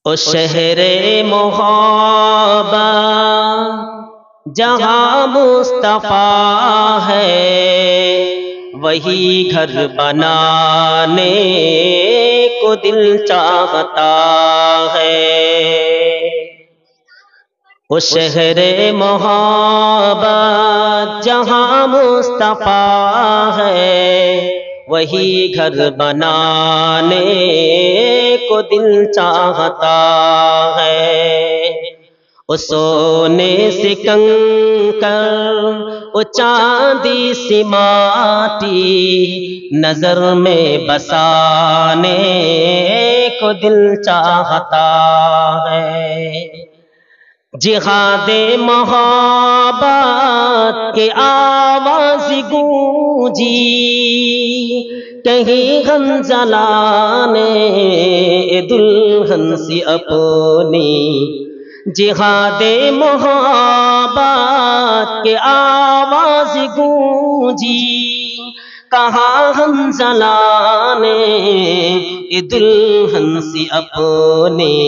او شہر محبت جہاں مصطفیٰ ہے وہی گھر بنانے کو دل چاہتا ہے۔ او شہر محبت جہاں مصطفیٰ ہے وہی گھر بنانے کو دل چاہتا ہے۔ او سونے سے کنکر او چاندی سی ماٹی نظر میں بسانے کو دل چاہتا ہے۔ جہاد محبت کے آواز گونجی کہیں غم جلانے دلہن سی اپنی، جہاد محبت کے آواز گونجی کہاں ہم جلانے دلہن سی اپنی،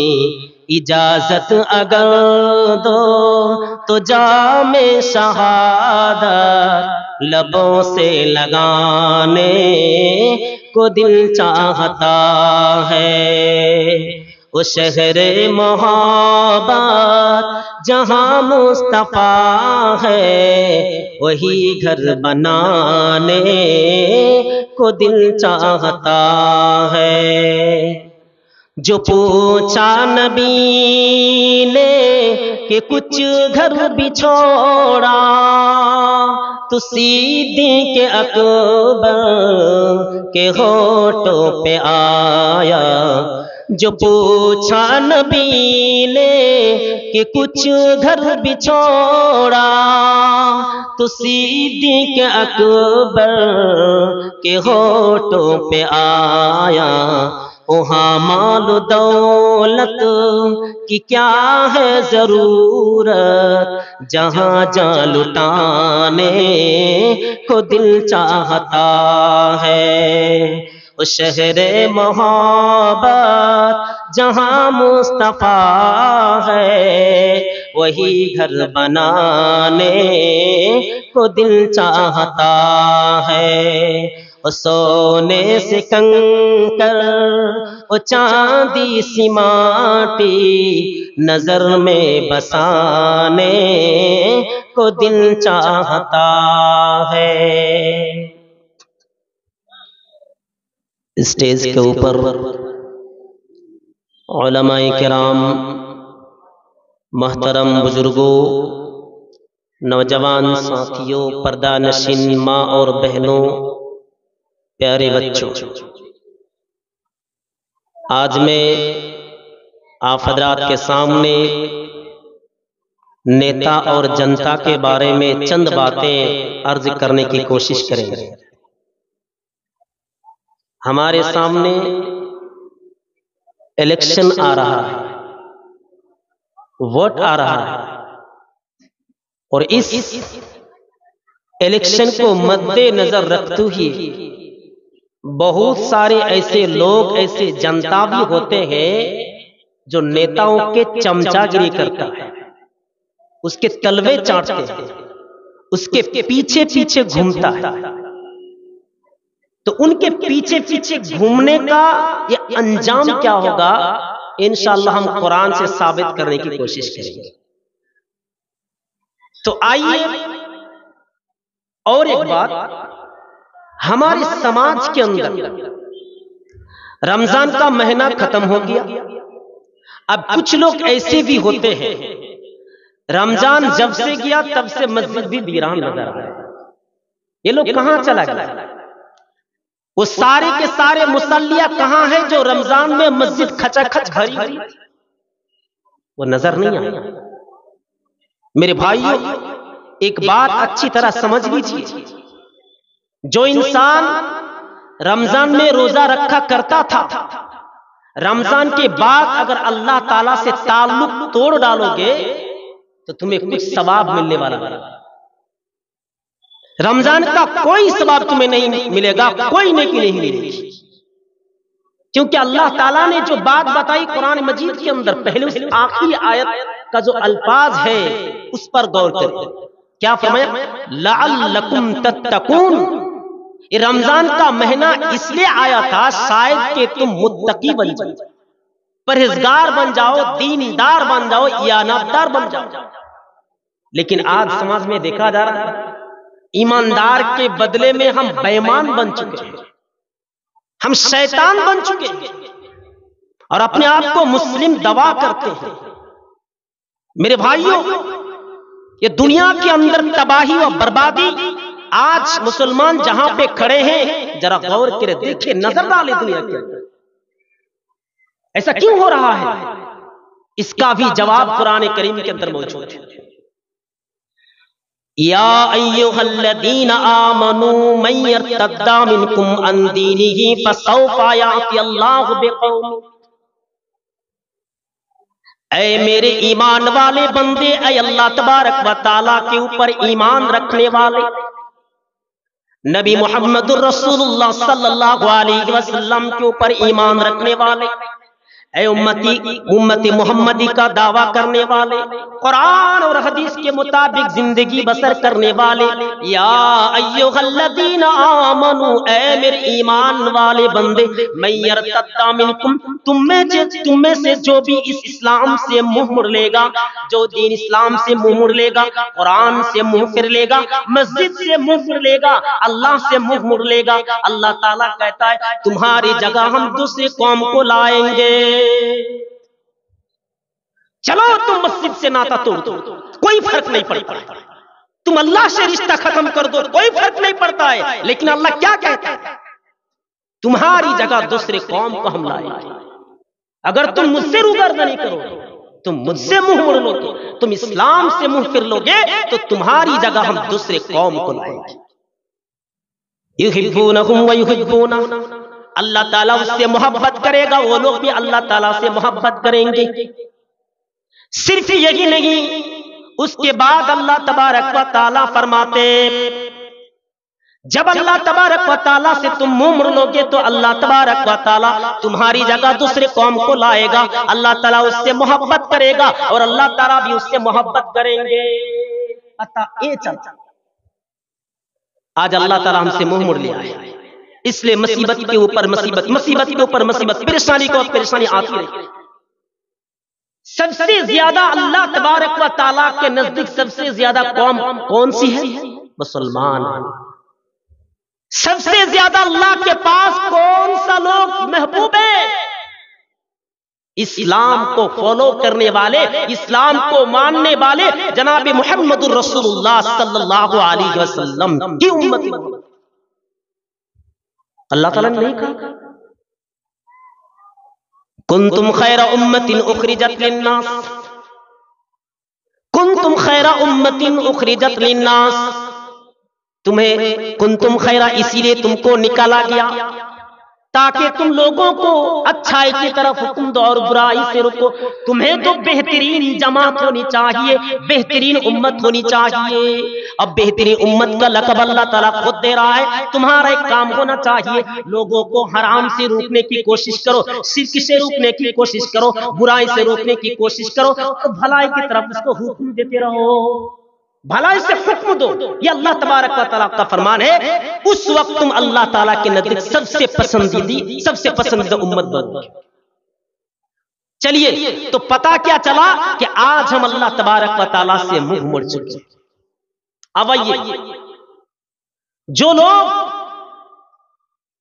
اجازت اگر دو تو جام شہادت لبوں سے لگانے کو دل چاہتا ہے۔ وہ شہر محبت جہاں مصطفیٰ ہے وہی گھر بنانے کو دل چاہتا ہے۔ جو پوچھا نبی نے کہ کچھ گھر بھی چھوڑا تو صدیق اکبر کے ہونٹوں پہ آیا۔ جو پوچھا نبی نے کہ کچھ گھر بھی چھوڑا تو صدیق اکبر کے ہونٹوں پہ آیا۔ وہاں مال و دولت کی کیا ہے ضرورت جہاں جان لٹانے کو دل چاہتا ہے۔ وہ شہر محبت جہاں مصطفیٰ ہے وہی گھر بنانے کو دل چاہتا ہے۔ وہ سونے سے کنکر وہ چاندی سی ماٹی نظر میں بسانے کو دل چاہتا ہے۔ اسٹیج کے اوپر علماء کرام، محترم بزرگوں، نوجوان ساتھیوں، پردہ نشین ماں اور بہنوں، پیارے بچوں، آج میں آپ حضرات کے سامنے نیتا اور جنتا کے بارے میں چند باتیں عرض کرنے کی کوشش کریں گے۔ ہمارے سامنے الیکشن آ رہا ہے، ووٹ آ رہا ہے، اور اس الیکشن کو مد نظر رکھتے ہوئے بہت سارے ایسے لوگ، ایسے جنتا بھی ہوتے ہیں جو نیتاؤں کے چمچا گیری کرتا ہے، اس کے تلوے چاٹتے ہیں، اس کے پیچھے پیچھے گھومتا ہے۔ تو ان کے پیچھے پیچھے گھومنے کا یہ انجام کیا ہوگا انشاءاللہ ہم قرآن سے ثابت کرنے کی کوشش کریں گے۔ تو آئیے، اور ایک بات، ہمارے سماج کے اندر رمضان کا مہینہ ختم ہو گیا، اب کچھ لوگ ایسے بھی ہوتے ہیں رمضان جب سے گیا تب سے مسجد بھی ویران نظر آ رہا ہے۔ یہ لوگ کہاں چلا گیا؟ وہ سارے کے سارے مصلیہ کہاں ہیں جو رمضان میں مسجد کھچا کھچ بھری ہوئی؟ وہ نظر نہیں آئی۔ میرے بھائیوں، ایک بات اچھی طرح سمجھ لیجیے، جو انسان رمضان میں روزہ رکھا کرتا تھا، رمضان کے بعد اگر اللہ تعالیٰ سے تعلق توڑ ڈالو گے تو تمہیں کچھ ثواب ملنے والا ہے۔ رمضان کا کوئی ثواب تمہیں نہیں ملے گا، کوئی نیکی نہیں ملے گی۔ کیونکہ اللہ تعالیٰ نے جو بات بتائی قرآن مجید کے اندر، پہلے اس آخری آیت کا جو الفاظ ہے اس پر غور کریں. کیا فرمایا؟ لعلکم تتقون. یہ رمضان کا مہینہ اس لیے آیا تھا شاید کہ تم متقی بن جاؤ، پرہیزگار بن جاؤ، دیندار بن جاؤ، ایماندار بن جاؤ. لیکن آج سماج میں دیکھا جا رہا ہے ایماندار کے بدلے میں ہم بے ایمان بن چکے ہیں، ہم شیطان بن چکے ہیں اور اپنے آپ کو مسلم دعویٰ کرتے ہیں. میرے بھائیوں، یہ دنیا کے اندر تباہی اور بربادی، آج مسلمان جہاں پہ کھڑے ہیں ذرا غور کرے، دیکھیں، نظر ڈالے دنیا کے اندر ایسا کیوں ہو رہا ہے. اس کا بھی جواب قرآن کریم کے اندر موجود ہے. یا ایھا الذین آمنوا من یرتد منکم عن دینہ فسوف یأتی اللہ بقوم. اے میرے ایمان والے بندے، اے اللہ تبارک و تعالیٰ کے اوپر ایمان رکھنے والے، نبی محمد الرسول اللہ صلی اللہ علیہ وسلم کے اوپر ایمان رکھنے والے، اے امت محمدی کا دعویٰ کرنے والے، قرآن اور حدیث کے مطابق زندگی بسر کرنے والے، یا ایھا الذین آمنوا، اے میرے ایمان والے بندے، من یرتد منکم، تم میں سے جو بھی اس اسلام سے منہ موڑ لے گا، جو دین اسلام سے منہ موڑ لے گا، قرآن سے منہ پھر لے گا، مسجد سے منہ پھر لے گا، اللہ سے منہ موڑ لے گا، اللہ تعالیٰ کہتا ہے تمہاری جگہ ہم دوسری قوم کو لائیں گے. چلو تم مسجد سے ناطہ توڑ دو، کوئی فرق نہیں پڑتا ہے، تم اللہ سے رشتہ ختم کر دو، کوئی فرق نہیں پڑتا ہے. لیکن اللہ کیا کہتا ہے؟ تمہاری جگہ دوسرے قوم کو ہم لائیں گے. اگر تم مجھ سے روگردانی کرو گے، تم مجھ سے منہ موڑ لو گے، تم اسلام سے منہ پھر لو گے، تو تمہاری جگہ ہم دوسرے قوم کو لائیں گے. یحبونہم ویحبونہ، اللہ تعالیٰ اس سے محبت کرے گا، وہ لوگ بھی اللہ تعالیٰ سے محبت کریں گے. صرف یہی نہیں، اس کے بعد اللہ تبارک و تعالیٰ فرماتے جب اللہ تبارک و تعالیٰ سے تم منہ موڑ لو گے تو اللہ تبارک و تعالیٰ تمہاری جگہ دوسرے قوم کو لائے گا، اللہ تعالیٰ اس سے محبت کرے گا اور اللہ تعالیٰ بھی اس سے محبت کریں گے. آج اللہ تعالیٰ ہم سے منہ موڑ لیا ہے، اس لیے مصیبت کے اوپر مصیبت، مصیبت کے اوپر مصیبت، پریشانی کو پریشانی آتی رہی. سب سے زیادہ اللہ تبارک و تعالیٰ کے نزدیک سب سے زیادہ قوم کون سی ہے؟ مسلمان. سب سے زیادہ اللہ کے پاس کون سا لوگ محبوب ہے؟ اسلام کو فالو کرنے والے، اسلام کو ماننے والے، جناب محمد الرسول اللہ صلی اللہ علیہ وسلم کی امت. اللہ تعالیٰ نے نہیں کہا کنتم خیر امت اخرجت للناس، کنتم خیر امت اخرجت للناس، تمہیں کنتم خیرہ اسی لیے تم کو نکالا گیا تاکہ تم لوگوں کو اچھائی کی طرف حکم دو اور برائی سے رکو. تمہیں تو بہترین جماعت ہونی چاہیے، بہترین امت ہونی چاہیے. اب بہترین امت کا لقب اللہ تعالیٰ خود دے رہا ہے. تمہارا ایک کام ہونا چاہیے، لوگوں کو حرام سے روکنے کی کوشش کرو، شرک سے روکنے کی کوشش کرو، برائی سے روکنے کی کوشش کرو، اور بھلائی کی طرف اس کو حکم دیتے رہو، بھلائی سے حکم دو. یہ اللہ تبارک و تعالیٰ کا فرمان ہے. اس وقت تم اللہ تعالیٰ کے نزدیک سب سے پسندیدہ امت بن گئے. چلیے تو پتا کیا چلا کہ آج ہم اللہ تبارک و تعالیٰ سے منہ موڑ چکے. اب آئیے، جو لوگ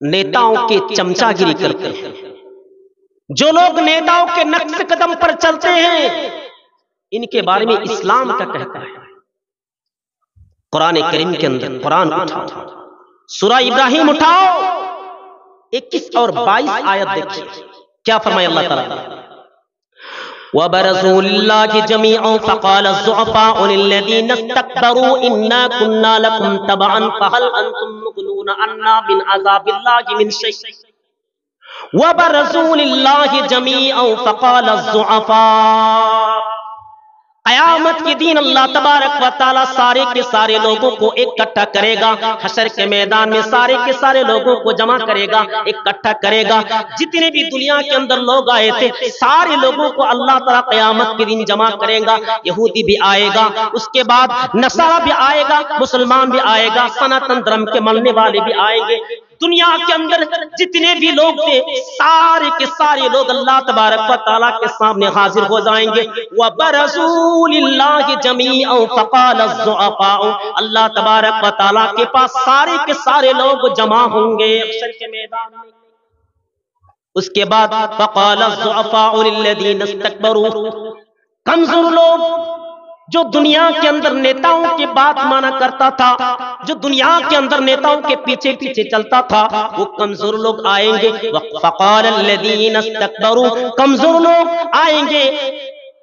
نیتاؤں کے چمچا گیری کرتے ہیں، جو لوگ نیتاؤں کے نقش قدم پر چلتے ہیں، ان کے بارے میں اسلام کیا کہتا ہے؟ قرآن کریم کے اندر قرآن اٹھاؤ، سورہ ابراہیم اٹھاؤ، 21 اور 22 آیت دیکھیے کیا فرمایا اللہ تعالیٰ. وَبَرَزُوا لِلَّهِ جَمِيعًا فَقَالَ الضُّعَفَاءُ لِلَّذِينَ اسْتَكْبَرُوا إِنَّا كُنَّا لَكُمْ تَبَعًا فَهَلْ أَنْتُمْ مُغْنُونَ عَنَّا مِنْ عَذَابِ اللَّهِ مِنْ شَيْءٍ وَبَرَزُوا لِلَّهِ جَمِيعًا فَقَالَ الضُّعَفَاءُ قیامت کے دن اللہ تبارک و تعالیٰ سارے کے سارے لوگوں کو اکٹھا کرے گا، حشر کے میدان میں سارے کے سارے لوگوں کو جمع کرے گا، اکٹھا کرے گا۔ جتنے بھی دنیا کے اندر لوگ آئے تھے سارے لوگوں کو اللہ تعالیٰ قیامت کے دن جمع کرے گا۔ یہودی بھی آئے گا، اس کے بعد نصارہ بھی آئے گا، مسلمان بھی آئے گا، سناتن دھرم کے ماننے والے بھی آئیں گے۔ دنیا کے اندر جتنے بھی لوگ تھے سارے کے سارے لوگ اللہ تبارک و تعالیٰ کے سامنے حاضر ہو جائیں گے۔ وَبَرَزُوا لِلَّهِ جَمِيعًا فَقَالَ الضُّعَفَاءُ، اللہ تبارک و تعالیٰ کے پاس سارے کے سارے لوگ جمع ہوں گے حشر کے میدان میں۔ اس کے بعد فَقَالَ الضُّعَفَاءُ لِلَّذِينَ اسْتَكْبَرُوا، کمزور لوگ جو دنیا کے اندر نیتاؤں کی بات مانا کرتا تھا، جو دنیا کے اندر نیتاؤں کے پیچھے پیچھے چلتا تھا، وہ کمزور لوگ آئیں گے۔ فقال الذین استکبروا، کمزور لوگ آئیں گے۔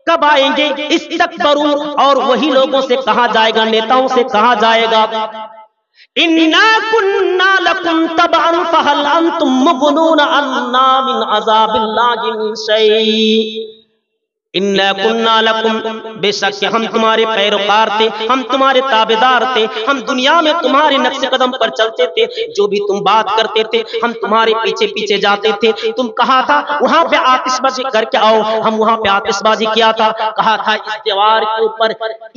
کب آئیں گے؟ استکبروا، اور وہی لوگوں سے کہا جائے گا، نیتاؤں سے کہا جائے گا اِنَّا كُنَّا لَكُمْ تَبَعًا فَهَلْ أَنْتُمْ مُغْنُونَ عَنَّا مِنْ عَذَابِ اللَّهِ مِنْ شَيْءٍ اِنَّا كُنَّا لَكُمْ، بے شک ہم تمہارے پیروکار تھے، ہم تمہارے تابعدار تھے، ہم دنیا میں تمہارے نقش قدم پر چلتے تھے، جو بھی تم بات کرتے تھے ہم تمہارے پیچھے پیچھے جاتے تھے۔ تم کہا تھا وہاں پہ آتش بازی کر کے آؤ، ہم وہاں پہ آتش بازی کیا تھا۔ کہا تھا اس تہوار کے اوپر،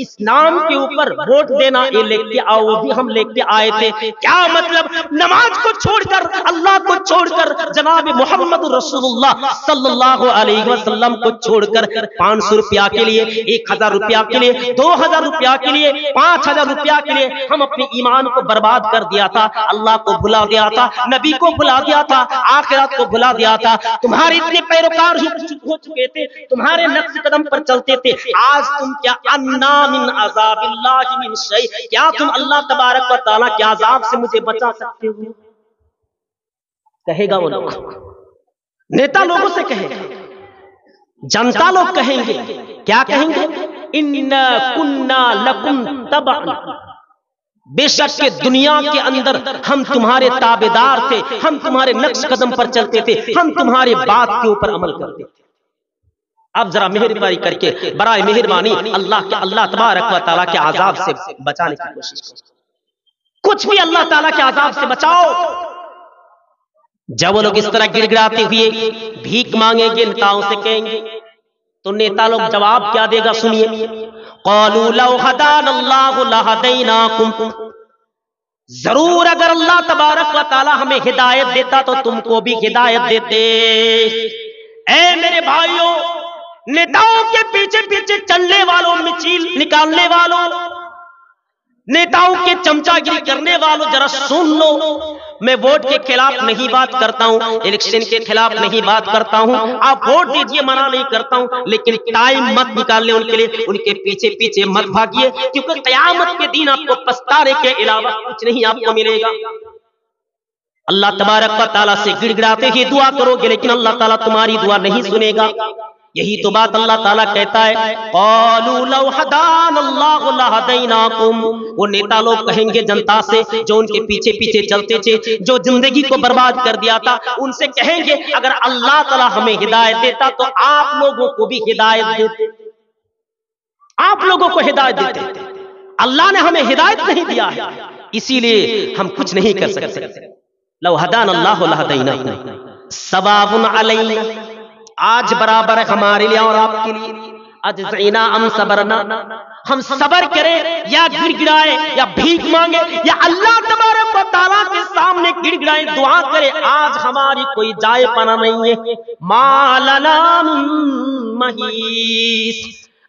اس نام کے اوپر ووٹ دینا، یہ لے کے آؤ، وہ بھی ہم لے کے آئے تھے۔ کیا مطلب؟ نماز کو چھوڑ کر، اللہ کو چھوڑ کر، جناب محمد رسول اللہ صلی اللہ علیہ وسلم کو چھوڑ کر 500 روپیہ کے لیے، 1000 روپیہ کے لیے، 2000 روپیہ کے لیے، 5000 روپیہ کے لیے ہم اپنے ایمان کو برباد کر دیا تھا، اللہ کو بھلا دیا تھا، نبی کو بھلا دیا تھا، آخرت کو بھلا دیا تھا۔ تمہارے اتنے پیروکار ہو چکے تھے، تمہارے نقش قدم پر چلتے تھے، آج تم کیا انا من عذاب اللہ من شیء، کیا تم اللہ تبارک و تعالیٰ کے عذاب سے مجھے بچا سکتے ہو؟ کہے گا وہ لوگ، نیتا لوگوں سے کہے گا، جنتا لوگ کہیں گے، کیا کہیں گے؟ اِنَّا كُنَّا لَكُمْ تَبَعًا، بے شک کہ دنیا کے اندر ہم تمہارے تابعدار تھے، ہم تمہارے نقش قدم پر چلتے تھے، ہم تمہارے بات کے اوپر عمل کرتے تھے۔ اب ذرا مہربانی کر کے برائے مہربانی اللہ تبارک و تعالیٰ کے عذاب سے بچانے کی کوشش کرو، کچھ بھی اللہ تعالیٰ کے عذاب سے بچاؤ۔ جب وہ لوگ اس طرح گڑ گڑاتے ہوئے بھیک مانگیں گے، نیتاؤں سے کہیں گے، تو نیتا لوگ جواب کیا دے گا؟ سنیے، قالوا لو هدانا اللہ لہدیناکم، ضرور اگر اللہ تبارک و تعالی ہمیں ہدایت دیتا تو تم کو بھی ہدایت دیتے۔ اے میرے بھائیوں، نیتاؤں کے پیچھے پیچھے چلنے والوں، مچیل نکالنے والوں، نیتاؤں کے چمچا گری کرنے والوں، ذرا سن لو، میں ووٹ کے خلاف نہیں بات کرتا ہوں، الیکشن کے خلاف نہیں بات کرتا ہوں، آپ ووٹ دیجئے منع نہیں کرتا ہوں، لیکن ٹائم مت نکالنے ان کے لیے، ان کے پیچھے پیچھے مت بھاگیے، کیونکہ قیامت کے دن آپ کو پچھتانے کے علاوہ کچھ نہیں آپ کو ملے گا۔ اللہ تبارک و تعالیٰ سے گڑ گڑاتے ہی دعا کرو گے، لیکن اللہ تعالیٰ تمہاری دعا نہیں سنے گا۔ یہی تو بات اللہ تعالیٰ کہتا ہے، قالوا لو هدانا اللہ لہدیناکم، وہ نیتا لوگ کہیں گے جنتا سے جو ان کے پیچھے پیچھے چلتے تھے، جو زندگی کو برباد کر دیا تھا، ان سے کہیں گے اگر اللہ تعالیٰ ہمیں ہدایت دیتا تو آپ لوگوں کو بھی ہدایت دیتے، آپ لوگوں کو ہدایت دیتے۔ اللہ نے ہمیں ہدایت نہیں دیا ہے، اسی لیے ہم کچھ نہیں کر سکتے۔ لو هدانا اللہ لہدیناکم سواء علینا، آج برابر ہے ہمارے لیے اور آپ کے لیے، اجزعنا ام صبرنا، ہم صبر کریں یا گڑ گڑائیں یا بھیک مانگے یا اللہ تبارک و تعالیٰ کے سامنے گڑ گڑائیں، دعا کریں، آج ہماری کوئی جائے پناہ نہیں ہے۔ ما لنا من محیص،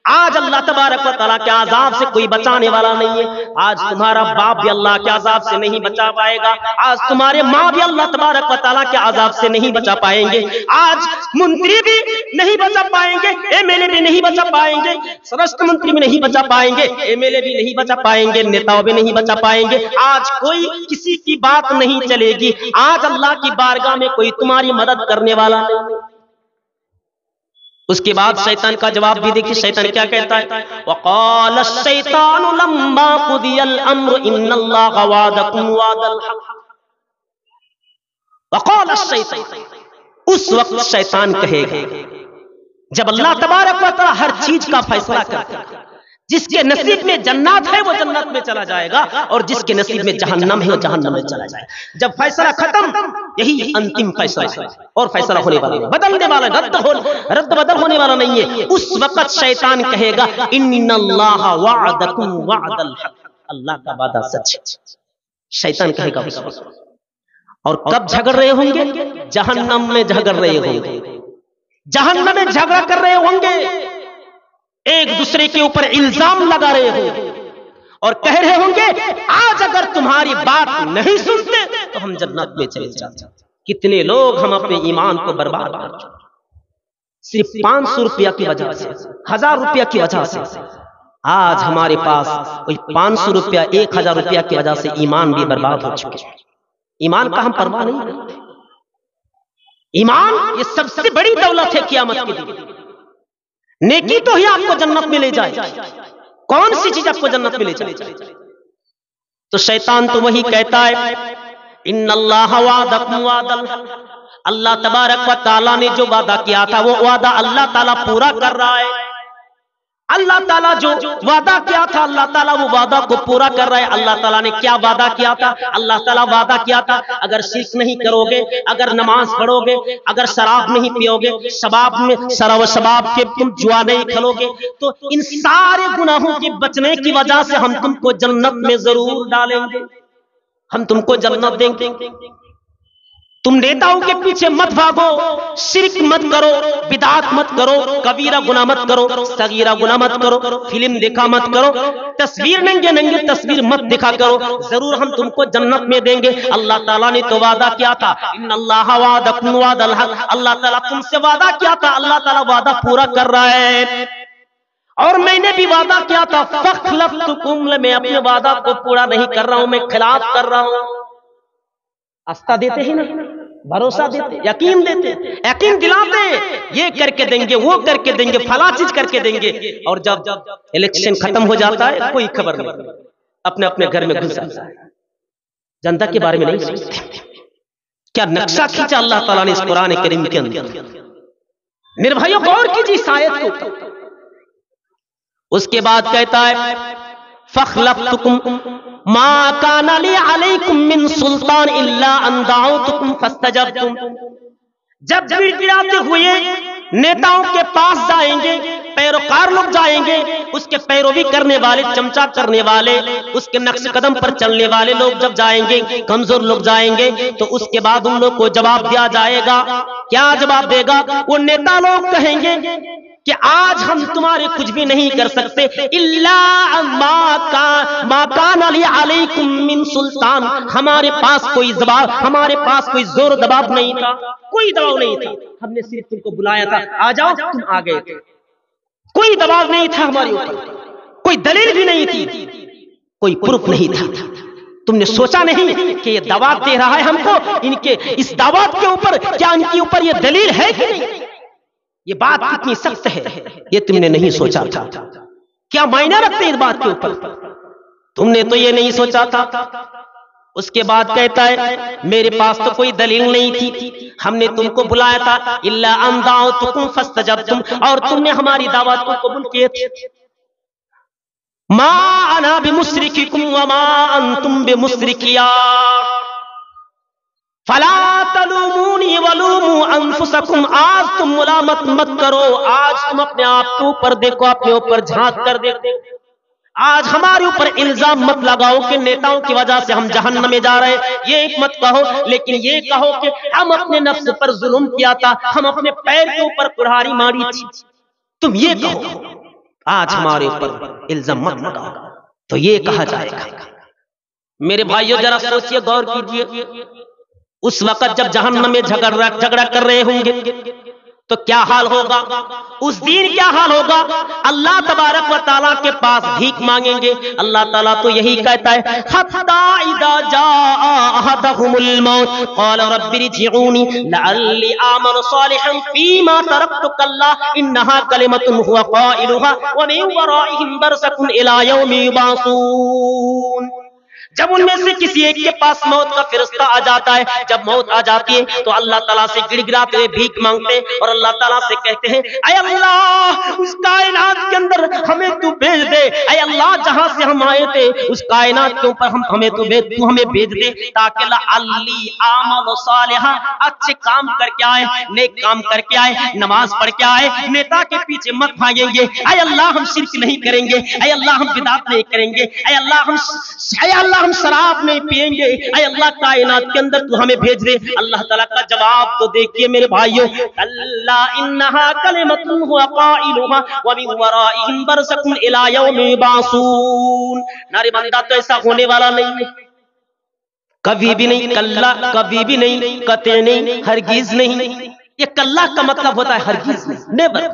آج اللہ تبارک و تعالیٰ کے عذاب سے کوئی بچانے والا نہیں ہے۔ آج تمہارا باپ بھی اللہ کے عذاب سے نہیں بچا پائے گا، آج تمہارے ماں بھی اللہ تبارک و تعالیٰ کے عذاب سے نہیں بچا پائیں گے، آج منتری بھی نہیں بچا پائیں گے، ایم ایل اے بھی نہیں بچا پائیں گے، سرشٹر منتری بھی نہیں بچا پائیں گے، ایم ایل اے بھی نہیں بچا پائیں گے، نیتاؤں بھی نہیں بچا پائیں گے، آج کوئی کسی کی بات نہیں چلے گی، آج اللہ کی بارگاہ میں کوئی تمہاری مدد کرنے والا نہیں۔ اس کے بعد شیطان کا جواب بھی دیکھیں، شیطان کیا کہتا ہے؟ وَقَالَ الشَّيْطَانُ لَمَّا قُضِيَ الْأَمْرُ إِنَّ اللَّهَ وَعَدَكُمْ وَعْدَ الْحَقِّ وَقَالَ الشَّيْطَانُ، اس وقت شیطان کہے گا جب اللہ تبارک و تعالی ہر چیز کا فیصلہ کرتا ہے، جس کے نصیب میں جنات ہے وہ جنت میں چلا جائے گا، اور جس کے نصیب میں جہنم ہے وہ جہنم میں چلا جائے گا۔ جب فیصلہ ختم، یہی انتم فیصلہ ہے، اور فیصلہ ہونے والا نہیں، بدلنے والا، رد بدل ہونے والا نہیں ہے۔ اس وقت شیطان کہے گا ان اللہ وعدکم وعد الحق، اللہ کا وعدہ سچ ہے، شیطان کہے گا اس وقت۔ اور کب جھگڑ رہے ہوں گے؟ جہنم میں جھگڑ رہے ہوں گے، جہنم میں جھگڑا کر رہے ہوں گے، ایک دوسرے کے اوپر الزام لگا رہے ہوں گے، اور کہہ رہے ہوں گے آج اگر تمہاری بات نہیں سنتے تو ہم جنت میں چلے جاتے۔ کتنے لوگ ہم اپنے ایمان کو برباد کر چکے، صرف 500 روپیہ کی وجہ سے، 1000 روپیہ کی وجہ سے۔ آج ہمارے پاس کوئی 500 روپیہ 1000 روپیہ کی وجہ سے ایمان بھی برباد ہو چکے۔ ایمان کا ہم پرواہ نہیں کرتے۔ ایمان یہ سب سے بڑی دولت ہے قیامت کے دن۔ نیکی تو ہی آپ کو جنت میں لے جائے، کون سی چیز آپ کو جنت میں لے جائے؟ تو شیطان تو وہی کہتا ہے ان اللہ وعدکم وعد الحق، اللہ تبارک و تعالیٰ نے جو وعدہ کیا تھا وہ وعدہ اللہ تعالیٰ پورا کر رہا ہے۔ اللہ تعالیٰ جو وعدہ کیا تھا اللہ تعالیٰ وہ وعدہ کو پورا کر رہا ہے۔ اللہ تعالیٰ نے کیا وعدہ کیا تھا؟ اللہ تعالیٰ وعدہ کیا تھا اگر شرک نہیں کرو گے، اگر نماز پڑھو گے، اگر شراب نہیں پیو گے، شباب کے تم جوا نہیں کھلو گے، تو ان سارے گناہوں کے بچنے کی وجہ سے ہم تم کو جنت میں ضرور ڈالیں گے، ہم تم کو جنت دیں گے۔ تم نیتاؤں کے پیچھے مت بھاگو، شرک مت کرو، بدعات مت کرو، کبیرہ گناہ مت کرو، صغیرہ گناہ مت کرو، فلم دیکھا مت کرو، تصویر ننگے تصویر مت دکھا کرو، ضرور ہم تم کو جنت میں دیں گے۔ اللہ تعالیٰ نے تو وعدہ کیا تھا ان اللہ وعدکم وعد الحق، اللہ تعالیٰ تم سے وعدہ کیا تھا، اللہ تعالیٰ وعدہ پورا کر رہا ہے۔ اور میں نے بھی وعدہ کیا تھا فاخلفتکم، میں اپنے وعدہ کو پورا نہیں کر رہا ہوں، میں خلاف کر رہا ہوں۔ آستہ دیتے ہی نا، بھروسہ دیتے، یقین دیتے، یقین دلاتے، یہ کر کے دیں گے، وہ کر کے دیں گے، فلاں چیز کر کے دیں گے، اور جب الیکشن ختم ہو جاتا ہے کوئی خبر نہیں، اپنے اپنے گھر میں گھس جاتا ہے، جنتا کے بارے میں نہیں سوچتے۔ کیا نقشہ کھینچا اللہ تعالیٰ نے اس قرآن کریم کے اندر۔ میرے بھائیوں غور کیجیے اس آیت کو۔ اس کے بعد کہتا ہے فَخْلَفْتُكُمْ مَا كَانَ لِي عَلَيْكُمْ مِنْ سُلْطَانٍ إِلَّا أَنْ دَعَوْتُكُمْ فَاسْتَجَبْتُمْ۔ جب گڑگڑاتے ہوئے نیتاؤں کے پاس جائیں گے، پیروکار لوگ جائیں گے، اس کے پیروی کرنے والے، چمچا کرنے والے، اس کے نقش قدم پر چلنے والے لوگ جب جائیں گے، کمزور لوگ جائیں گے، تو اس کے بعد ان لوگ کو جواب دیا جائے گا۔ کیا جواب دے گا؟ وہ نیتا لوگ کہیں گے کہ آج ہم تمہارے کچھ بھی نہیں کر سکتے، الا ما کان علی علیکم من سلطان، ہمارے پاس کوئی دباؤ، ہمارے پاس کوئی زور دباؤ نہیں تھا، کوئی دباؤ نہیں تھا، ہم نے صرف تم کو بلایا تھا آ جاؤ، تم آ گئے تھے، کوئی دباؤ نہیں تھا ہمارے اوپر، کوئی دلیل بھی نہیں تھی، کوئی پروف نہیں تھا۔ تم نے سوچا نہیں کہ یہ دعوت دے رہا ہے ہم کو، ان کے اس دعوت کے اوپر کیا ان کے اوپر یہ دلیل ہے کہ نہیں، یہ بات کتنی سخت ہے، یہ تم نے نہیں سوچا تھا۔ کیا معنی رکھتے اس بات کے اوپر؟ تم نے تو یہ نہیں سوچا تھا۔ اس کے بعد کہتا ہے میرے پاس تو کوئی دلیل نہیں تھی، ہم نے تم کو بلایا تھا الا ان دعوتکم فاستجبتم، اور تم نے ہماری دعوت کو قبول کیے تھے۔ ما انا بمصرخکم وما انتم بمصرخیا فلا تلومونی ولوموا انفسکم۔ آج تم ملامت مت کرو، آج تم اپنے آپ کے اوپر دیکھو، اپنے اوپر جھانک کر دیکھو، آج ہمارے اوپر الزام مت لگاؤ کہ نیتاؤں کی وجہ سے ہم جہنم میں جا رہے ہیں، یہ مت کہو، لیکن یہ کہو کہ ہم اپنے نفس پر ظلم کیا تھا، ہم اپنے پیر کے اوپر کڑھاری ماری تھی، تم یہ کہو، آج ہمارے اوپر الزام مت لگاؤ، تو یہ کہا جائے گا۔ میرے بھائیو ذرا سوچئے، غور کیجئے، اس وقت جب جہنم میں جھگڑا کر رہے ہوں گے تو کیا حال ہوگا، اس دن کیا حال ہوگا؟ اللہ تبارک و تعالیٰ کے پاس بھیک مانگیں گے۔ اللہ تعالیٰ تو یہی کہتا ہے حَتَّى إِذَا جَاءَ أَحَدَهُمُ الْمَوْتُ قَالَ رَبِّ ارْجِعُونِ لَعَلِّي أَعْمَلُ صَالِحًا فِيمَا تَرَكْتُ كَلَّا إِنَّهَا كَلِمَةٌ هُوَ قَائِلُهَا وَمِن وَرَائِهِمْ بَرْزَخٌ إِلَى يَوْمِ يُبْعَثُونَ۔ جب ان میں سے کسی ایک کے پاس موت کا فرشتہ آ جاتا ہے، جب موت آ جاتی ہے تو اللہ تعالیٰ سے گڑ گڑاتے ہوئے بھیک مانگتے ہیں اور اللہ تعالیٰ سے کہتے ہیں اے اللہ، اس کائنات کے اندر ہمیں تو بے بھیج دے، اے اللہ جہاں سے ہم آئے تھے اس کائنات کے اوپر ہمیں تو ہمیں بھیج دے، تاکہ لعلی اعمل صالحا، اچھے کام کر کے آئے، نیک کام کر کے آئے، نماز پڑھ کے آئے، نیتا کے پیچھے مت بھاگیں گے، اے اللہ ہم شرک نہیں کریں گے، اے اللہ ہم بدعت نہیں کریں گے، اے اللہ ہم شراب نہیں پیئیں گے، اے اللہ کائنات کے اندر تو ہمیں بھیج دے۔ اللہ تعالیٰ کا جواب تو دیکھیے میرے بھائیوں، کلا انہا کلمۃ هو قائلها ومن ورائهم برزخ الى یوم یبعثون۔ نارے بندہ تو ایسا ہونے والا نہیں ہے، کبھی بھی نہیں، کلا کبھی بھی نہیں، قطع نہیں، ہرگز نہیں۔ یہ کلا کا مطلب ہوتا ہے ہرگز نہیں، نیور۔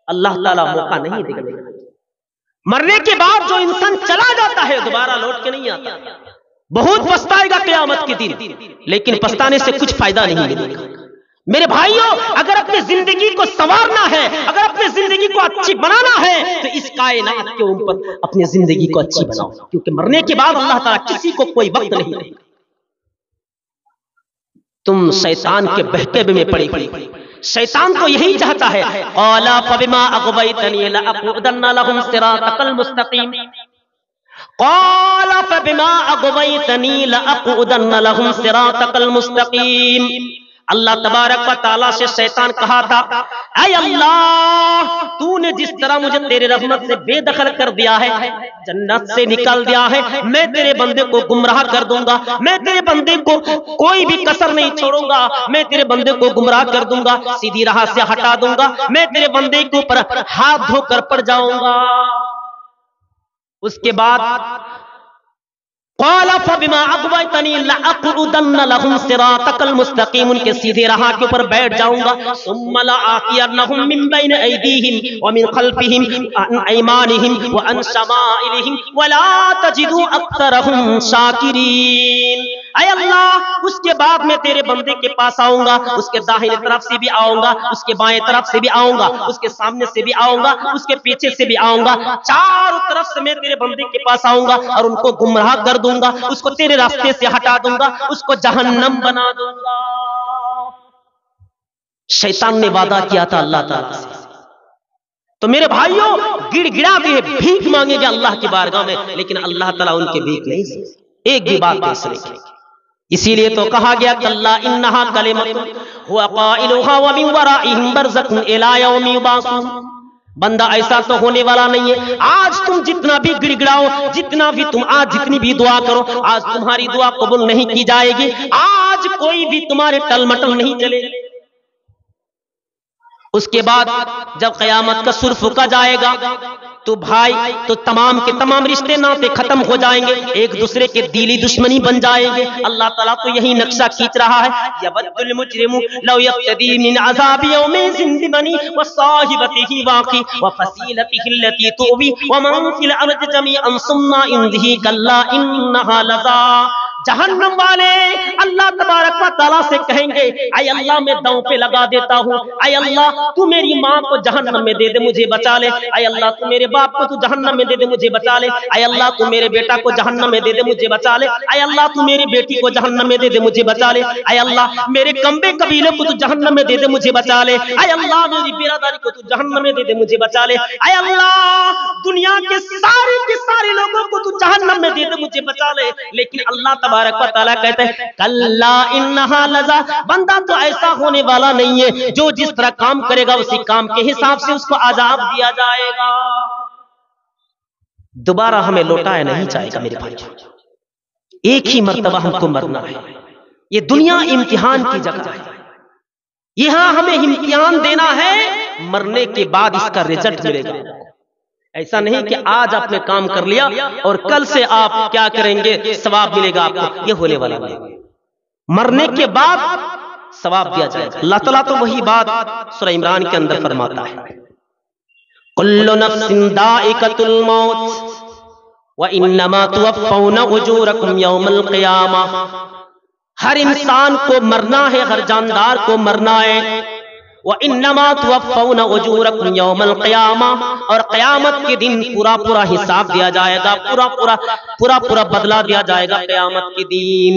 اللہ تعالیٰ موقع نہیں دے گا۔ مرنے کے بعد جو انسان چلا جاتا ہے دوبارہ لوٹ کے نہیں آتا، بہت پچھتائے گا قیامت کے دن، لیکن پچھتانے سے کچھ فائدہ نہیں ملے گا۔ میرے بھائیوں، اگر اپنی زندگی کو سنوارنا ہے، اگر اپنی زندگی کو اچھی بنانا ہے تو اس کائنات کے اوپر اپنی زندگی کو اچھی بناؤ، کیونکہ مرنے کے بعد اللہ تعالیٰ کسی کو کوئی وقت نہیں دے گا۔ تم شیطان کے بہکے میں پڑی ہوئی، شیطان تو یہی چاہتا ہے، قال فبما اغويتني لاقعدن لهم صراطك المستقيم، قال فبما اغويتني لاقعدن لهم صراطك المستقيم۔ اللہ تبارک و تعالیٰ سے شیطان کہا تھا، اے اللہ تو نے جس طرح مجھے تیرے رحمت سے بے دخل کر دیا ہے، جنت سے نکال دیا ہے، میں تیرے بندے کو گمراہ کر دوں گا، میں تیرے بندے کو کوئی بھی کسر نہیں چھوڑوں گا، میں تیرے بندے کو گمراہ کر دوں گا، سیدھی راہ سے ہٹا دوں گا، میں تیرے بندے کے اوپر ہاتھ دھو کر پڑ جاؤں گا۔ اس کے بعد قال فبما اغويتني لاقعدن لهم صراطك المستقيم، ان کے سیدھے راہ کے اوپر بیٹھ جاؤں گا، ثم لآتينهم من بين ايديهم ومن خلفهم عن ايمانهم وعن شمائلهم ولا تجد اكثرهم شاكرين۔ اے اللہ اس کے بعد میں تیرے بندے کے پاس آؤں گا، اس کے داہنے طرف سے بھی آؤں گا، اس کے بائیں طرف سے بھی آؤں گا، اس کے سامنے سے بھی آؤں گا، اس کے پیچھے سے بھی آؤں گا، چاروں طرف سے میں تیرے بندے کے پاس آؤں گا اور ان کو گمراہ کر دوں گا، اس کو تیرے راستے سے ہٹا دوں گا، اس کو جہنم بنا دوں گا۔ شیطان نے وعدہ کیا تھا اللہ تعالیٰ سے، تو میرے بھائیوں گڑ گڑا بھی بھیک مانگے گے اللہ کی بارگاہ میں، لیکن اللہ تعالیٰ ان کے بھیک نہیں سنے، ایک بھی بات نہیں سنے۔ اسی لیے تو کہا گیا کلا انہا کلمۃ هو قائلها ومن ورائهم برزخ الى یوم یبعثون۔ بندہ ایسا تو ہونے والا نہیں ہے، آج تم جتنا بھی گڑ گڑاؤ، جتنا بھی تم آج جتنی بھی دعا کرو، آج تمہاری دعا قبول نہیں کی جائے گی، آج کوئی بھی تمہارے ٹل مٹل نہیں چلے گی۔ اس کے بعد جب قیامت کا سر پھونکا جائے گا تو بھائی تو تمام کے تمام رشتے ناطے ختم ہو جائیں گے، ایک دوسرے کے دلی دشمنی بن جائیں گے۔ اللہ تعالیٰ تو یہی نقشہ کھینچ رہا ہے، یود المجرم لو یفتدی من عذاب یومئذ ببنیہ وصاحبتہ واخیہ وفصیلتہ التی تؤویہ ومن فی الارض جمیعا ثم انذہ کلا انہا لظی۔ جہنم والے اللہ تبارک و تعالیٰ سے کہیں گے، اے اللہ میں داؤں پہ لگا دیتا ہوں، اے اللہ تو میری ماں کو جہنم میں دے دے مجھے بچا لے، اے اللہ تو میرے باپ کو تو جہنم میں دے دے مجھے بچا لے، اے اللہ تو میرے بیٹا کو جہنم میں دے دے مجھے بچا لے، اے اللہ تو میری بیٹی کو جہنم میں دے دے مجھے بچا لے، اے اللہ میرے کمبے قبیلے کو تو جہنم میں دے دے مجھے بچا لے، اے اللہ میری برادری کو تو جہنم میں دے دے مجھے بچا لے، اے اللہ دنیا کے سارے لوگوں کو تو جہنم میں دے دے مجھے بچا لے۔ لیکن اللہ تبارک و تعالیٰ کہتے ہیں کلا انہا لظی، بندہ تو ایسا ہونے والا نہیں ہے، جو جس طرح کام کرے گا اسی کام کے حساب سے اس کو عذاب دیا جائے گا۔ دوبارہ ہمیں لوٹایا نہیں جائے گا میرے بھائی، ایک ہی مرتبہ ہم کو مرنا ہے۔ یہ دنیا امتحان کی جگہ ہے، یہاں ہمیں امتحان دینا ہے، مرنے کے بعد اس کا رزلٹ ملے گا۔ ایسا نہیں کہ آج آپ نے کام کر لیا اور کل سے آپ کیا کریں گے ثواب ملے گا آپ کو، یہ ہونے والا نہیں۔ مرنے کے بعد ثواب دیا جائے گا۔ اللہ تعالیٰ تو وہی بات سورہ عمران کے اندر فرماتا ہے، کل نفس ذائقۃ الموت وانما توفون اجورکم یوم القیامہ۔ ہر انسان کو مرنا ہے، ہر جاندار کو مرنا ہے۔ وانما توفون اجورکم یوم القیامہ، اور قیامت کے دن پورا حساب دیا جائے گا، پورا بدلہ دیا جائے گا قیامت کے دن۔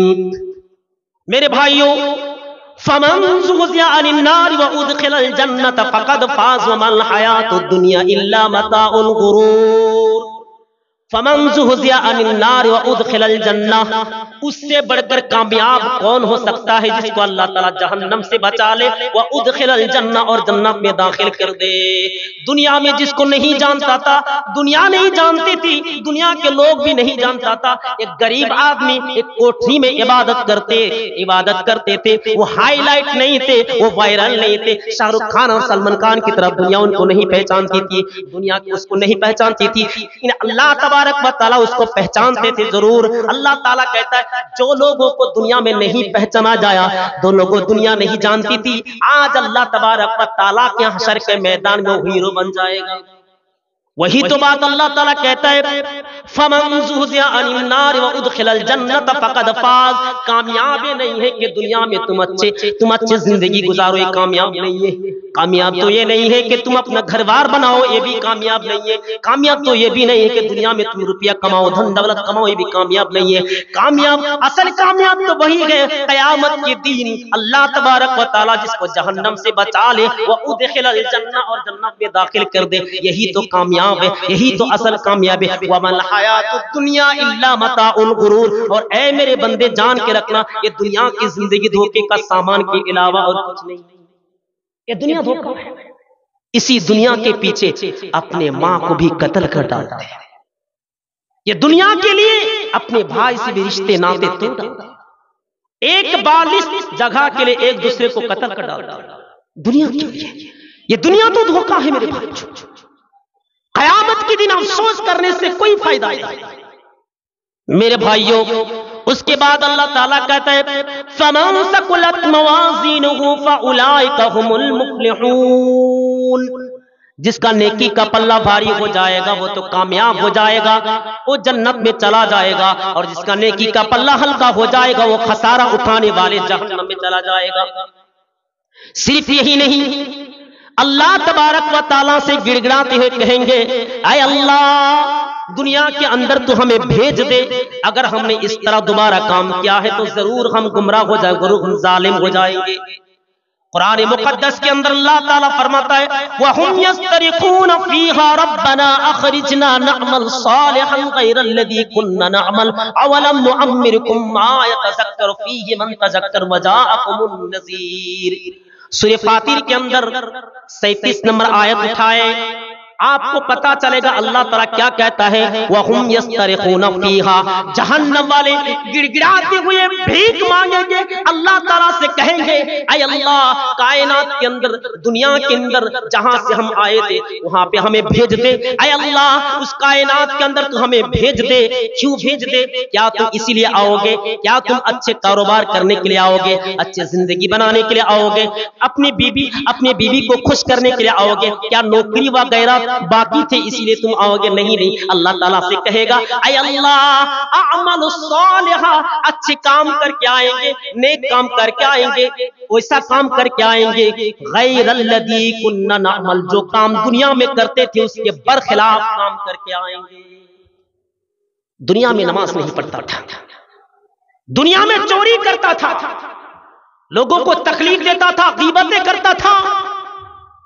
میرے بھائیوں فمن زحزح عن النار وادخل الجنة فقد فاز وما الحياة الدنيا الا متاع الغرور. فمن زحزح عن النار وادخل الجنہ، اس سے بڑھ کر کامیاب کون ہو سکتا ہے جس کو اللہ تعالیٰ جہنم سے بچا لے، وادخل الجنہ، اور جنت میں داخل کر دے. دنیا میں جس کو نہیں جانتا تھا، دنیا نہیں جانتی تھی، دنیا کے لوگ بھی نہیں جانتا تھا، ایک غریب آدمی ایک کوٹھی میں عبادت کرتے تھے، وہ ہائی لائٹ نہیں تھے، وہ وائرل نہیں تھے. شاہ رخ خان اور سلمان خان کی طرف دنیا ان کو نہیں پہچانتی تھی، دنیا اس کو نہیں پہچانتی تھی. اللہ تبارک و تعالیٰ اس کو پہچانتے تھے ضرور. اللہ تعالیٰ کہتا ہے جو لوگوں کو دنیا میں نہیں پہچانا جایا، دو لوگوں دنیا نہیں جانتی تھی، آج اللہ تبارک و تعالیٰ کے حشر کے میدان میں وہ ہیرو بن جائے گا. وہی تو بات اللہ تعالیٰ کہتا ہے فَمَن زُحْزِحَ عَنِ النَّارِ وَأُدْخِلَ الْجَنَّةَ فَقَدْ فَازَ. کامیاب نہیں ہے کہ دنیا میں تم اچھی زندگی گزارو، یہ کامیاب نہیں ہے. کامیاب تو یہ نہیں ہے کہ تم اپنا گھر بار بناؤ، یہ بھی کامیاب نہیں ہے. کامیاب تو یہ بھی نہیں ہے کہ دنیا میں تم روپیہ کماؤ، دھن دولت کماؤ، یہ بھی کامیاب نہیں ہے. اصل کامیاب تو وہی ہے قیامت کے دن اللہ تبارک و تعالیٰ جس کو جہنم سے بچا لے، وَأُدْخِلَ الْجَنَّةَ، اور جنت میں داخل کر دے. یہی تو کامیاب ہے، یہی تو اصل کامیاب ہے. وَمَا الْحَيَاةُ الدُّنْيَا إِلَّا مَتَاعُ الْغُرُورِ. اور اے میرے بندے جان کے رکھنا، یہ دنیا کی زندگی دھوکے کا سامان کے علاوہ اور کچھ نہیں. یہ دنیا دھوکہ ہے. اسی دنیا کے پیچھے اپنے ماں کو بھی قتل کر ڈالتے ہیں. یہ دنیا کے لیے اپنے بھائی سے بھی رشتے ناطے توڑ ڈالتے ہیں. ایک بالش جگہ کے لیے ایک دوسرے کو قتل کر ڈالتے ہیں دنیا کے لیے. یہ دنیا تو دھوکہ ہے میرے بھائی. قیامت کے دن افسوس کرنے سے کوئی فائدہ نہیں میرے بھائیوں. اس کے بعد اللہ تعالیٰ کہتا ہے فَمَن ثَقُلَتْ مَوَازِينُهُ فَأُولَٰئِكَ هُمُ الْمُفْلِحُونَ. جس کا نیکی کا پلہ بھاری ہو جائے گا وہ تو کامیاب ہو جائے گا، وہ جنت میں چلا جائے گا. اور جس کا نیکی کا پلہ ہلکا ہو جائے گا وہ خسارہ اٹھانے والے جہنم میں چلا جائے گا. صرف یہی نہیں، اللہ تبارک و تعالیٰ سے گڑ گڑاتے ہوئے کہیں گے اے اللہ دنیا کے اندر تو ہمیں بھیج دے، اگر ہم نے اس طرح دوبارہ کام کیا ہے تو ضرور ہم گمراہ ہو جائیں، ضرور ہم ظالم ہو جائیں گے. قرآن مقدس کے اندر اللہ تعالیٰ فرماتا ہے وَهُمْ يَسْتَرِخُونَ فِيهَا رَبَّنَا أَخْرِجْنَا نَعْمَلْ صَالِحًا غَيْرَ الَّذِي كُنَّا نَعْمَلْ أَوَلَمْ نُعَمِّرْكُمْ مَا يَتَذَكَّرُ فِيهِ مَنْ تَذَكَّرَ وَجَاءَكُمُ النَّذِيرُ. سورہ فاطر کے اندر 37 نمبر آیت اٹھائے، آپ کو پتا چلے گا اللہ تعالیٰ کیا کہتا ہے وَهُمْ يَسْتَرِخُونَ فِيهَا. جہنم والے گڑ گڑاتے ہوئے بھیک مانگیں گے، اللہ تعالیٰ سے کہیں گے اے اللہ کائنات کے اندر، دنیا کے اندر جہاں سے ہم آئے تھے وہاں پہ ہمیں بھیج دے. اے اللہ اس کائنات کے اندر تو ہمیں بھیج دے. کیوں بھیج دے؟ کیا تم اسی لیے آؤ گے؟ کیا تم اچھے کاروبار کرنے کے لیے آؤ گے، اچھے زندگی بنانے کے لیے آؤ گے، اپنی بیوی کو خوش کرنے کے لیے آؤ گے؟ کیا نوکری وغیرہ باقی تھے اسی لیے تم آؤ گے؟ نہیں. اللہ تعالیٰ سے کہے گا اے اللہ اعمل صالحا، اچھے کام کر کے آئیں گے، نیک کام کر کے آئیں گے، ویسا کام کر کے آئیں گے غیر الذی کننا نعمل، جو کام دنیا میں کرتے تھے اس کے برخلاف کام کر کے آئیں گے. دنیا میں نماز نہیں پڑھتا تھا، دنیا میں چوری کرتا تھا، لوگوں کو تکلیف دیتا تھا، غیبتیں کرتا تھا،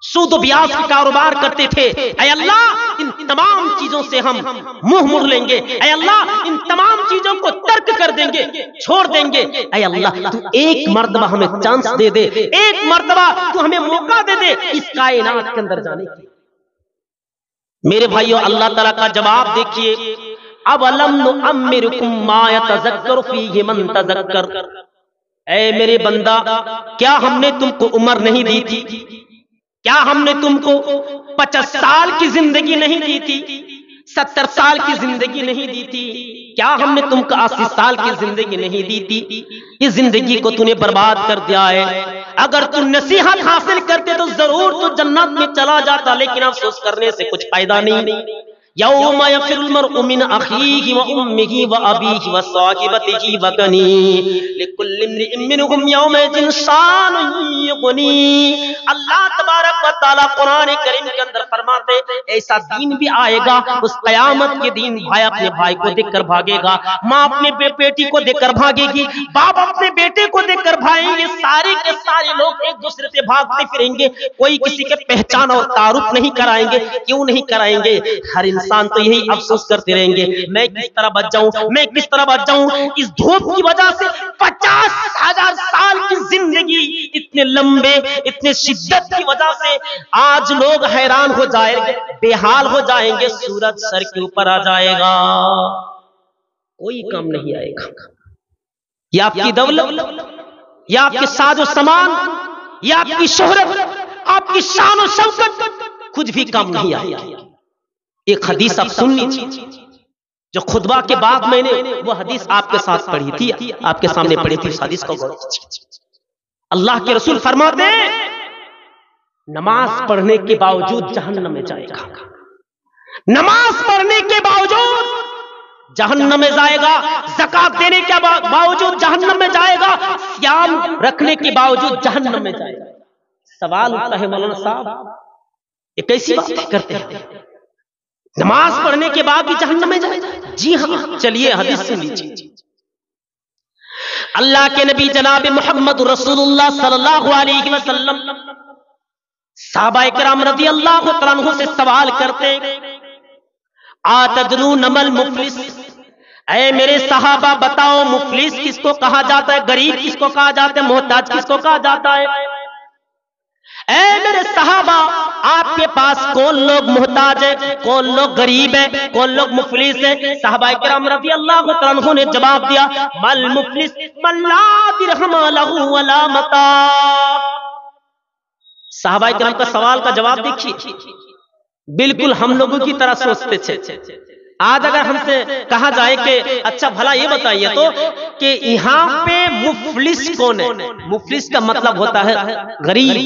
سود و بیاج کا کاروبار کرتے تھے. اے اللہ ان تمام چیزوں سے ہم منہ موڑ لیں گے، اے اللہ ان تمام چیزوں کو ترک کر دیں گے، چھوڑ دیں گے. اے اللہ تو ایک مرتبہ ہمیں چانس دے دے، ایک مرتبہ تو ہمیں موقع دے دے اس کائنات کے اندر جانے کی. میرے بھائیو اللہ تعالیٰ کا جواب دیکھیے اَوَلَمْ نُعَمِّرْكُمْ مَا يَتَذَكَّرُ فِيهِ مَنْ تَذَكَّرَ. اے میرے بندہ کیا ہم نے تم کو عمر نہیں دی تھی؟ کیا ہم نے تم کو 50 سال کی زندگی نہیں دی تھی؟ 70 سال کی زندگی نہیں دی تھی؟ کیا ہم نے تم کو 80 سال کی زندگی نہیں دی تھی؟ اس زندگی کو تو نے برباد کر دیا ہے. اگر تو نصیحت حاصل کرتے تو ضرور تو جنت میں چلا جاتا، لیکن افسوس کرنے سے کچھ فائدہ نہیں. یوم یفر المرء من اخیہ وامہ وابیہ وصاحبتہ وبنیہ لکل امرئ منہم یومئذ شأن یغنیہ۔ اللہ تبارک و تعالیٰ قرآن کریم کے اندر فرماتے ایسا دین بھی آئے گا، اس قیامت کے دن بھائی اپنے بھائی کو دیکھ کر بھاگے گا، ماں اپنے بیٹی کو دیکھ کر بھاگے گی، باپ اپنے بیٹے کو دیکھ کر بھاگیں گے، سارے کے سارے لوگ ایک دوسرے سے بھاگتے پھریں گے، کوئی کسی کے پہچان اور تعارف نہیں کرائیں گے۔ کیوں نہیں کرائیں گے؟ ہر انسان تو یہی افسوس کرتے رہیں گے میں کس طرح بچ جاؤں، میں کس طرح بچ جاؤں۔ اس دھوپ کی وجہ سے 50,000 سال کی زندگی اتنے لمبے، اتنے شدت کی وجہ سے آج لوگ حیران ہو جائیں گے، بے حال ہو جائیں گے، سورج سر کے اوپر آ جائے گا، کوئی کام نہیں آئے گا۔ یا آپ کی دولت، یا آپ کے ساز و سامان، یا آپ کی شہرت، آپ کی شان و شوکت، کچھ بھی کام نہیں آئے گا۔ ایک حدیث آپ سن لیجیے، جو خطبہ کے بعد میں نے وہ حدیث آپ کے ساتھ پڑھی تھی، آپ کے سامنے پڑھی تھی، اس حدیث کو غور کیجیے۔ اللہ کے رسول فرماتے ہیں نماز پڑھنے کے باوجود جہنم میں جائے گا، نماز پڑھنے کے باوجود جہنم میں جائے گا، زکات دینے کے باوجود جہنم میں جائے گا، صیام رکھنے کے باوجود جہنم میں جائے گا۔ سوال اٹھتا ہے مولانا صاحب یہ کیسی بات کرتے ہیں، نماز پڑھنے کے بعد بھی جہنم میں جائے گا؟ جی ہاں، چلیے حدیث سے لیجیے۔ اللہ کے نبی جناب محمد رسول اللہ صلی اللہ علیہ وسلم صحابہ کرام رضی اللہ تعالیٰ عنہ سے سوال کرتے آتدرون مل مفلس، اے میرے صحابہ بتاؤ مفلس کس کو کہا جاتا ہے، غریب کس کو کہا جاتا ہے، محتاج کس کو کہا جاتا ہے؟ اے میرے صحابہ آپ کے پاس کون لوگ محتاج ہیں، کون لوگ غریب ہیں، کون لوگ مفلس ہیں؟ صحابہ کرام رضی اللہ تعالیٰ عنہ نے جواب دیا مل مفلس من لا درہم لہ ولا متاع۔ صحابہ کرام کا سوال کا جواب دیکھیے، بالکل ہم لوگوں کی طرح سوچتے تھے۔ آج اگر ہم سے کہا جائے کہ اچھا بھلا یہ بتائیے تو کہ یہاں پہ مفلس کون ہے؟ مفلس کا مطلب ہوتا ہے غریب،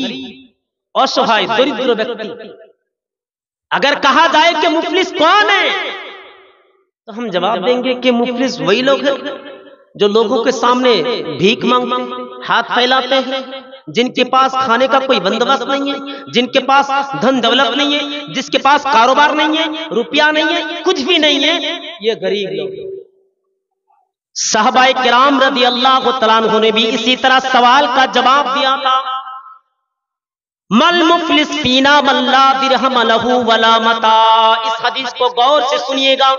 اسہائے، دریدر ویکتی۔ اگر کہا جائے کہ مفلس کون ہے تو ہم جواب دیں گے کہ مفلس وہی لوگ ہیں جو لوگوں کے سامنے بھیک مانگتے، ہاتھ پھیلاتے ہیں، جن کے پاس کھانے کا کوئی بندوبست نہیں ہے، جن کے پاس دھن دولت نہیں ہے، جس کے پاس کاروبار نہیں ہے، روپیہ نہیں ہے، کچھ بھی نہیں ہے، یہ غریب لوگ۔ صحابہ کرام رضی اللہ تعالیٰ عنہ نے بھی اسی طرح سوال کا جواب دیا تھا مل مفلس فینا من لا درہم لہ ولا متاع۔ اس حدیث کو غور سے سنیے گا،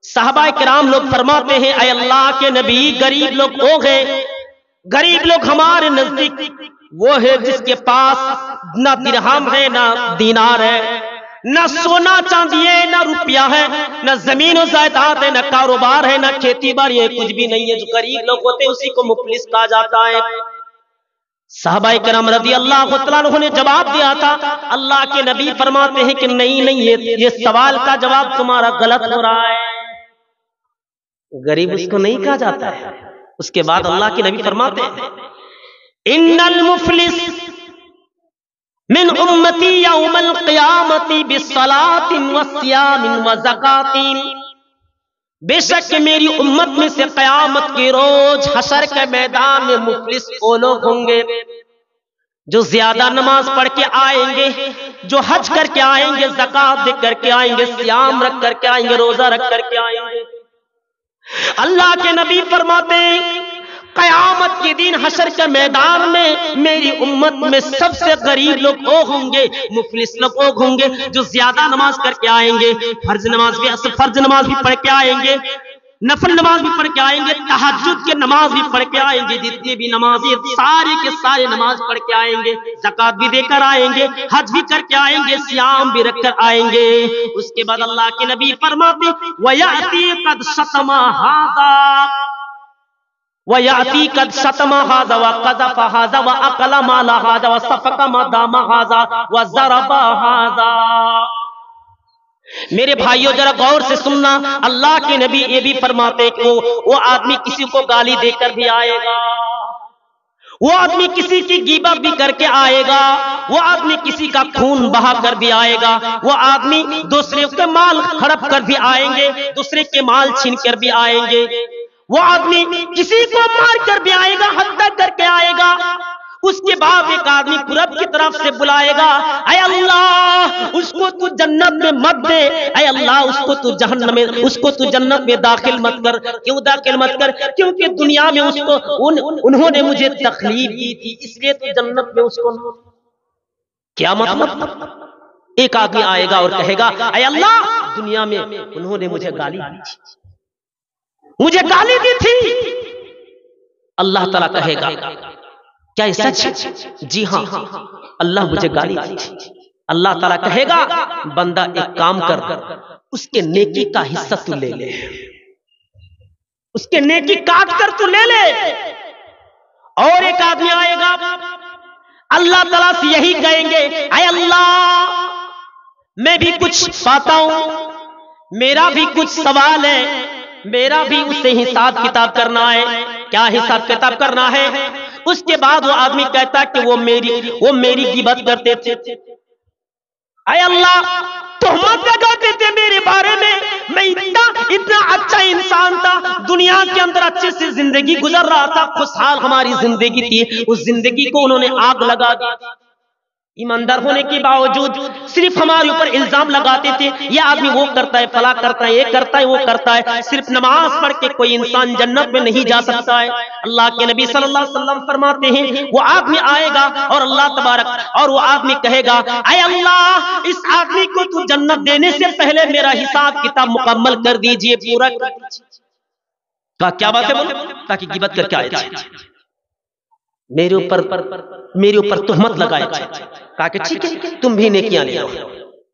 صحابہ کرام لوگ فرماتے ہیں اے اللہ کے نبی غریب لوگ وہ ہیں، غریب لوگ ہمارے نزدیک وہ ہے جس کے پاس نہ درہم ہے، نہ دینار ہے، نہ سونا چاندی ہے، نہ روپیہ ہے، نہ زمین و جائیداد ہے، نہ کاروبار ہے، نہ کھیتی باڑی ہے، کچھ بھی نہیں ہے۔ جو غریب لوگ ہوتے ہیں اسی کو مفلس کہا جاتا ہے۔ صحابہ کرام رضی اللہ تعالیٰ عنہ نے جواب دیا تھا، اللہ کے نبی فرماتے ہیں کہ نہیں یہ سوال کا جواب تمہارا غلط ہو رہا ہے، غریب اس کو نہیں کہا جاتا ہے۔ اس کے بعد اللہ کے نبی فرماتے ہیں ان المفلس من امتی یوم القیامت بصلاۃ وصیام وزکات، بے شک میری امت میں سے قیامت کے روز حشر کے میدان میں مفلس وہ لوگ ہوں گے جو زیادہ نماز پڑھ کے آئیں گے، جو حج کر کے آئیں گے، زکات دے کر کے آئیں گے، صیام رکھ کر کے آئیں گے، روزہ رکھ کر کے آئیں گے۔ اللہ کے نبی فرماتے ہیں قیامت کے دن حشر کے میدان میں میری امت میں سب سے غریب لوگ وہ ہوں گے، مفلس لوگ وہ ہوں گے جو زیادہ نماز کر کے آئیں گے، فرض نماز بھی پڑھ کے آئیں گے، نفل نماز بھی پڑھ کے آئیں گے، تہجد کے نماز بھی پڑھ کے آئیں گے، جتنے بھی نمازی سارے کے سارے نماز پڑھ کے آئیں گے، زکات بھی دے کر آئیں گے، حج بھی کر کے آئیں گے، صیام بھی رکھ کر آئیں گے۔ اس کے بعد اللہ کے نبی فرماتے وَيَأْتِي قَدْ شَتَمَ هَذَا وَيَأْتِي قَدْ شَتَمَ هَذَا وَقَذَفَ هَذَا وَأَكَلَ مَالَ هَذَا وَسَفَكَ مَدَامَ هَذَا وَضَرَبَ هَذَا۔ میرے بھائیوں ذرا غور سے سننا، اللہ کے نبی یہ بھی فرماتے کہ وہ آدمی کسی کو گالی دے کر بھی آئے گا، وہ آدمی کسی کی غیبت بھی کر کے آئے گا، وہ آدمی کسی کا خون بہا کر بھی آئے گا، وہ آدمی دوسرے کے مال ہڑپ کر بھی آئیں گے، دوسرے کے مال چھین کر بھی آئیں گے، وہ آدمی کسی کو مار کر بھی آئے گا، ہتیا کر کے آئے گا۔ اس کے بعد ایک آدمی پورب کی طرف سے بلائے گا، اے اللہ اس کو تو جنت میں مت دے، اے اللہ اس کو تو جہنم میں، اس کو تو جنت میں داخل مت کر۔ کیوں داخل مت کر؟ کیونکہ دنیا میں اس کو انہوں نے مجھے تکلیف دی تھی، اس لیے تو جنت میں اس کو۔ کیا مطلب؟ ایک آدمی آئے گا اور کہے گا اے اللہ دنیا میں انہوں نے مجھے گالی دی تھی، مجھے گالی دی تھی۔ اللہ تعالیٰ کہے گا کیا یہ سچ ہے؟ جی ہاں اللہ مجھے گالی دی تھی۔ اللہ تعالیٰ کہے گا بندہ ایک کام کر، اس کے نیکی کا حصہ تو لے لے، اس کے نیکی کاٹ کر تو لے لے۔ اور ایک آدمی آئے گا، اللہ تعالیٰ سے یہی کہیں گے اے اللہ میں بھی کچھ پاتا ہوں، میرا بھی کچھ سوال ہے، میرا بھی اس سے حساب کتاب کرنا ہے۔ کیا حساب کتاب کرنا ہے؟ اس کے بعد وہ آدمی کہتا کہ وہ میری غیبت کرتے تھے، اے اللہ تہمت لگاتے تھے میرے بارے میں، میں اتنا اچھا انسان تھا، دنیا کے اندر اچھے سے زندگی گزر رہا تھا، خوشحال ہماری زندگی تھی، اس زندگی کو انہوں نے آگ لگا دی۔ ایماندار ہونے کے باوجود صرف ہمارے اوپر الزام لگاتے تھے، یہ آدمی وہ کرتا ہے، فلاں کرتا ہے، یہ کرتا ہے، وہ کرتا ہے۔ صرف نماز پڑھ کے کوئی انسان جنت میں نہیں جا سکتا ہے۔ اللہ کے نبی صلی اللہ علیہ وسلم فرماتے ہیں وہ آدمی آئے گا اور اللہ تبارک اور وہ آدمی کہے گا اے اللہ اس آدمی کو تو جنت دینے سے پہلے میرا حساب کتاب مکمل کر دیجئے، پورا کر دیجئے۔ کیا بات ہے بولے؟ تاکہ غیبت کر کے آئے تھے، میرے اوپر تہمت لگائے تھے۔ کہا کہ ٹھیک ہے تم بھی نیکیاں لے لو،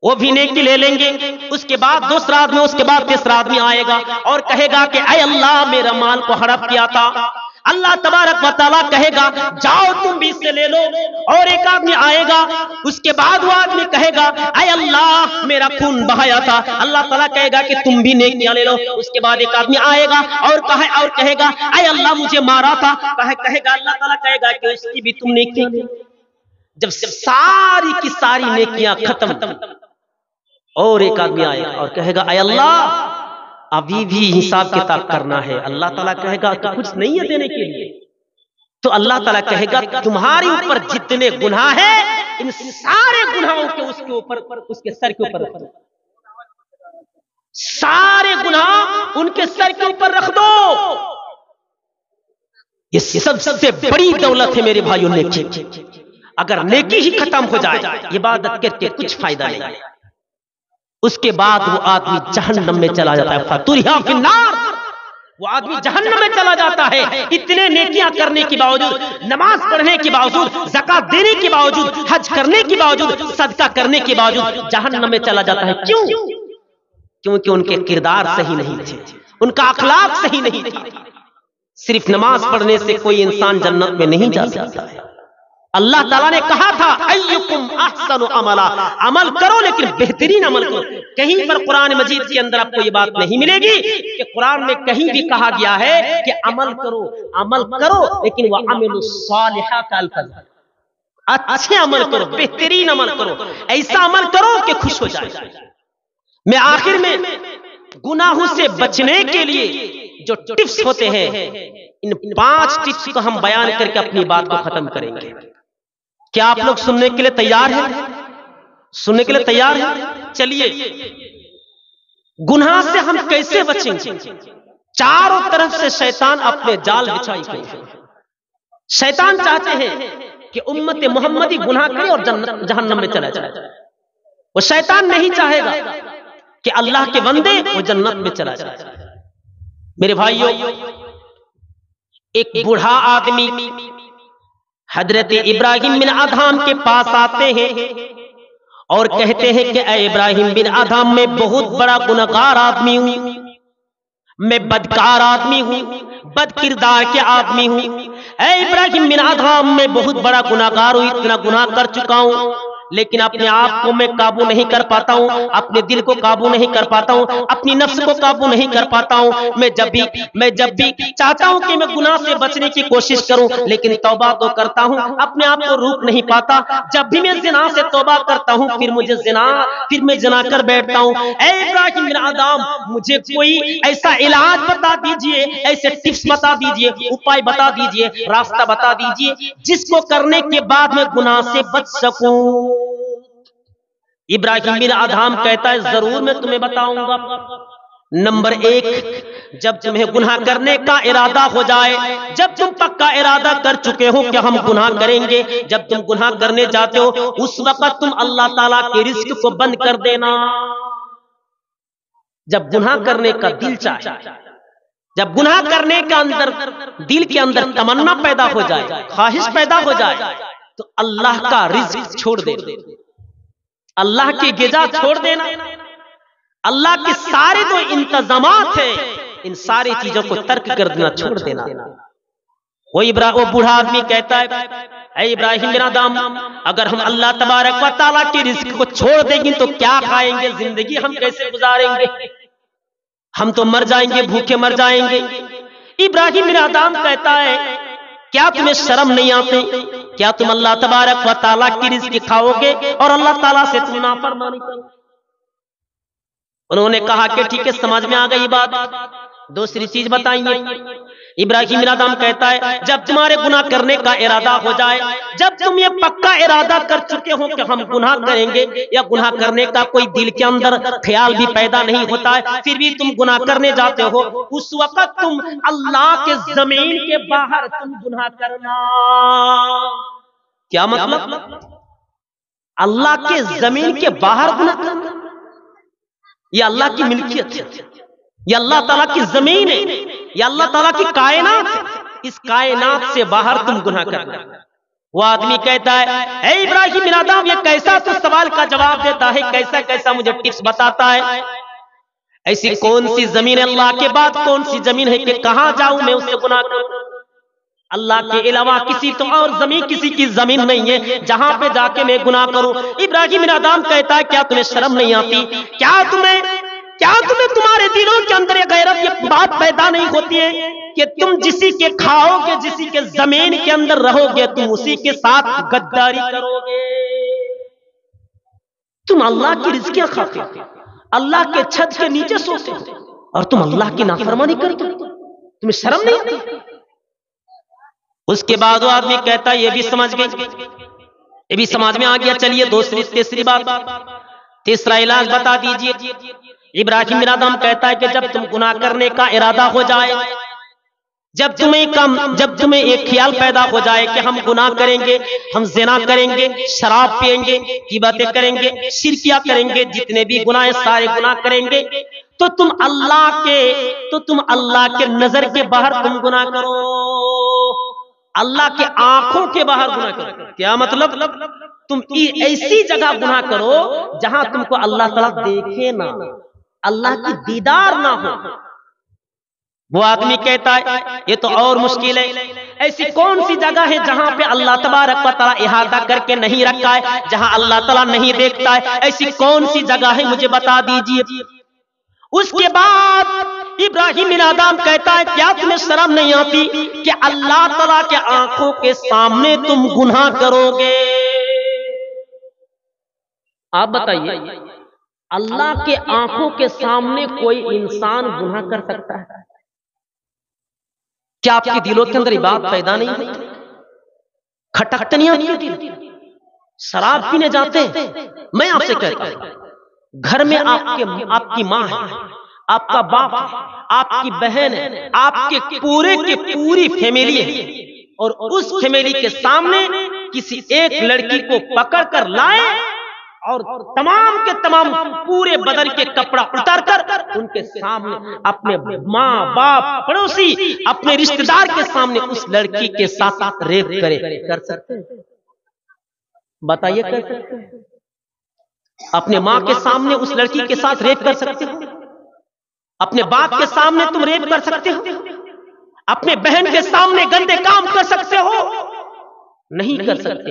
وہ بھی نیکی لے لیں گے۔ اس کے بعد دوسرا آدمی، اس کے بعد تیسرا آدمی آئے گا اور کہے گا کہ اے اللہ میرا مال کو ہڑپ کیا تھا۔ اللہ تبارک و تعالیٰ کہے گا جاؤ تم بھی اس سے لے لو۔ اور ایک آدمی آئے گا، اس کے بعد وہ آدمی کہے گا اے اللہ میرا خون بہایا تھا۔ اللہ تعالیٰ کہے گا کہ تم بھی نیکیاں لے لو۔ اس کے بعد ایک آدمی آئے گا اور کہے گا اے اللہ مجھے مارا تھا، کہے گا اللہ تعالیٰ کہے گا کہ اس کی بھی تم نیکیاں لے لو۔ جب ساری کی ساری نیکیاں ختم، اور ایک آدمی آئے گا اور کہے گا اے اللہ ابھی بھی حساب کتاب کرنا ہے۔ اللہ تعالیٰ کہے گا کہ کچھ نہیں ہے دینے کے لیے۔ تو اللہ تعالیٰ کہے گا تمہارے اوپر جتنے گناہ ہیں ان سارے گناہوں کے اس کے اوپر، اس کے سر کے اوپر رکھ دو، سارے گناہ ان کے سر کے اوپر رکھ دو۔ یہ سب سے بڑی دولت ہے میرے بھائیوں، نیکی۔ اگر نیکی ہی ختم ہو جائے عبادت کر کے کچھ فائدہ نہیں۔ اس کے بعد وہ آدمی جہنم میں چلا جاتا ہے، فَتُرِحَ فِي النَّارِ، وہ آدمی جہنم میں چلا جاتا ہے۔ اتنے نیکیاں کرنے کے باوجود، نماز پڑھنے کے باوجود، زکات دینے کے باوجود، حج کرنے کے باوجود، صدقہ کرنے کے باوجود جہنم میں چلا جاتا ہے۔ کیوں؟ کیونکہ ان کے کردار صحیح نہیں تھے، ان کا اخلاق صحیح نہیں تھا۔ صرف نماز پڑھنے سے کوئی انسان جنت میں نہیں جا سکتا ہے۔ اللہ تعالیٰ نے کہا تھا ایکم احسن عملا، عمل کرو لیکن بہترین عمل کرو۔ کہیں پر قرآن مجید کے اندر آپ کو یہ بات نہیں ملے گی کہ قرآن میں کہیں بھی کہا گیا ہے کہ عمل کرو لیکن وَعَمِلُوا الصَّالِحَاتِ الفضل، اچھے عمل کرو، بہترین عمل کرو، ایسا عمل کرو کہ خوش ہو جائے۔ میں آخر میں گناہوں سے بچنے کے لیے جو ٹپس ہوتے ہیں ان 5 ٹپس کو ہم بیان کر کے اپنی بات کو ختم کریں گے۔ کیا آپ لوگ سننے کے لیے تیار ہیں؟ سننے کے لیے تیار ہیں؟ چلیے گناہ سے ہم کیسے بچیں گے؟ چاروں طرف سے شیطان اپنے جال بچھائی ہوئے ہیں۔ شیطان چاہتے ہیں کہ امت محمدی گناہ کرے اور جہنم میں چلا جائے۔ وہ شیطان نہیں چاہے گا کہ اللہ کے بندے وہ جنت میں چلا جائے۔ میرے بھائیوں، ایک بوڑھا آدمی حضرت ابراہیم بن ادھام کے پاس آتے ہیں اور کہتے ہیں کہ اے ابراہیم بن ادھام میں بہت بڑا گنہگار آدمی ہوں، میں بدکار آدمی ہوں، بد کردار کے آدمی ہوں۔ اے ابراہیم بن ادھام میں بہت بڑا گنہگار ہوں، اتنا گناہ کر چکا ہوں لیکن اپنے آپ کو میں قابو نہیں کر پاتا ہوں، اپنے دل کو قابو نہیں کر پاتا ہوں، اپنی نفس کو قابو نہیں کر پاتا ہوں۔ میں جب بھی چاہتا ہوں کہ میں گناہ سے بچنے کی کوشش کروں، لیکن توبہ تو کرتا ہوں، اپنے آپ کو روک نہیں پاتا۔ جب بھی میں زنا سے توبہ کرتا ہوں، پھر میں زنا کر بیٹھتا ہوں۔ اے ابراہیم بن آدم، مجھے کوئی ایسا علاج بتا دیجئے، ایسے ٹپس بتا دیجئے، اپائے بتا دیجئے، راستہ بتا دیجئے جس کو کرنے کے بعد میں گناہ سے بچ سکوں۔ ابراہیم بن آدم کہتا ہے ضرور میں تمہیں بتاؤں گا۔ نمبر 1، جب تمہیں گناہ کرنے کا ارادہ ہو جائے، جب تم پکا ارادہ کر چکے ہو کہ ہم گناہ کریں گے، جب تم گناہ کرنے جاتے ہو اس وقت تم اللہ تعالیٰ کے رزق کو بند کر دینا۔ جب گناہ کرنے کا دل چاہے، جب گناہ کرنے کا دل کے اندر تمنا پیدا ہو جائے، خواہش پیدا ہو جائے، تو اللہ کا رزق چھوڑ دینا، اللہ کی غذا چھوڑ دینا، اللہ کے سارے جو انتظامات ہیں ان ساری چیزوں کو ترک کر دینا، چھوڑ دینا۔ وہ بوڑھا آدمی کہتا ہے اے ابراہیم بن آدم، اگر ہم اللہ تبارک و تعالیٰ کے رزق کو چھوڑ دیں گے تو کیا کھائیں گے؟ زندگی ہم کیسے گزاریں گے؟ ہم تو مر جائیں گے، بھوکے مر جائیں گے۔ ابراہیم بن آدم کہتا ہے کیا تمہیں شرم نہیں آتے؟ کیا تم اللہ تبارک و تعالیٰ کی رزق کھاؤ گے اور اللہ تعالیٰ سے تم نافرمانی کرو؟ انہوں نے کہا کہ ٹھیک ہے، سمجھ میں آ گئی بات، دوسری چیز بتائیے۔ ابراہیم بن آدم کہتا ہے جب تمہارے گناہ کرنے کا ارادہ ہو جائے، جب تم یہ پکا ارادہ کر چکے ہو کہ ہم گناہ کریں گے، یا گناہ کرنے کا کوئی دل کے اندر خیال بھی پیدا نہیں ہوتا ہے، پھر بھی تم گناہ کرنے جاتے ہو، اس وقت تم اللہ کے زمین کے باہر تم گناہ کرنا۔ کیا مطلب؟ اللہ کے زمین کے باہر گناہ کرنا؟ یہ اللہ کی ملکیت ہے، یہ اللہ تعالیٰ کی زمین ہے، یہ اللہ تعالیٰ کی کائنات ہے، اس کائنات سے باہر تم گناہ کرنا۔ وہ آدمی کہتا ہے اے ابراہیم بن آدم، یہ کیسا تو سوال کا جواب دیتا ہے، کیسا کیسا مجھے ٹپس بتاتا ہے؟ ایسی کون سی زمین ہے اللہ کے بعد، کون سی زمین ہے کہ کہاں جاؤں میں اس سے گناہ کروں؟ اللہ کے علاوہ کسی تو اور زمین، کسی کی زمین نہیں ہے جہاں پہ جا کے میں گناہ کروں۔ ابراہیم بن آدم کہتا ہے کیا تمہیں شرم نہیں آتی؟ کیا تمہیں تمہارے دلوں کے اندر یہ غیرت، یہ بات پیدا نہیں ہوتی ہے کہ تم جسی کے کھاؤ گے، جسی کے زمین کے اندر رہو گے، تم اسی کے ساتھ غداری کرو گے؟ تم اللہ کی رزقیں کھاتے ہو، اللہ کے چھت کے نیچے سوتے ہو، اور تم اللہ کی نافرمانی کرتے ہو، تمہیں شرم نہیں آتی؟ اس کے بعد وہ آدمی کہتا ہے یہ بھی سمجھ گئے، یہ بھی سمجھ میں آ گیا، چلیے تیسری بات، تیسرا علاج بتا دیجئے۔ ابراہیم بن آدم کہتا ہے کہ جب تم گناہ کرنے کا ارادہ ہو جائے، جب تمہیں ایک خیال پیدا ہو جائے کہ ہم گناہ کریں گے، ہم زنا کریں گے، شراب پئیں گے، غیبتیں کریں گے، شرکیاں کریں گے، جتنے بھی گناہ ہیں سارے گناہ کریں گے، تو تم اللہ کے نظر کے باہر تم گناہ کرو، اللہ کے آنکھوں کے باہر گناہ کرو۔ کیا مطلب؟ تم ایسی جگہ گناہ کرو جہاں تم کو اللہ تعالیٰ دیکھے نہ، اللہ کی دیدار نہ ہو۔ وہ آدمی کہتا ہے یہ تو اور مشکل ہے، ایسی کون سی جگہ ہے جہاں پہ اللہ تبارک و تعالیٰ احاطہ کر کے نہیں رکھا ہے، جہاں اللہ تعالیٰ نہیں دیکھتا ہے، ایسی کون سی جگہ ہے مجھے بتا دیجئے۔ اس کے بعد ابراہیم بن آدم کہتا ہے کیا تمہیں شرم نہیں آتی کہ اللہ تعالیٰ کے آنکھوں کے سامنے تم گناہ کرو گے؟ آپ بتائیے، اللہ کے آنکھوں کے سامنے کوئی انسان گناہ کر سکتا ہے؟ کیا آپ کے دلوں کے اندر یہ بات پیدا نہیں ہوتی؟ کھٹکتے نہیں آتی؟ شراب پینے جاتے ہیں، میں آپ سے کہتا ہوں گھر میں آپ کی ماں ہے، آپ کا باپ ہے، آپ کی بہن ہے، آپ کے پوری فیملی ہے، اور اس فیملی کے سامنے کسی ایک لڑکی کو پکڑ کر لائے اور تمام کے تمام پورے بدن کے کپڑا اتار کر ان کے سامنے اپنے ماں باپ پڑوسی اپنے رشتہ دار کے سامنے اس لڑکی کے ساتھ ریپ کر سکتے ہیں؟ بتائیے کر سکتے ہیں؟ اپنے ماں کے سامنے اس لڑکی کے ساتھ ریپ کر سکتے ہو؟ اپنے باپ کے سامنے تم ریپ کر سکتے ہو؟ اپنے بہن کے سامنے گندے کام کر سکتے ہو؟ نہیں کر سکتے۔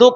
2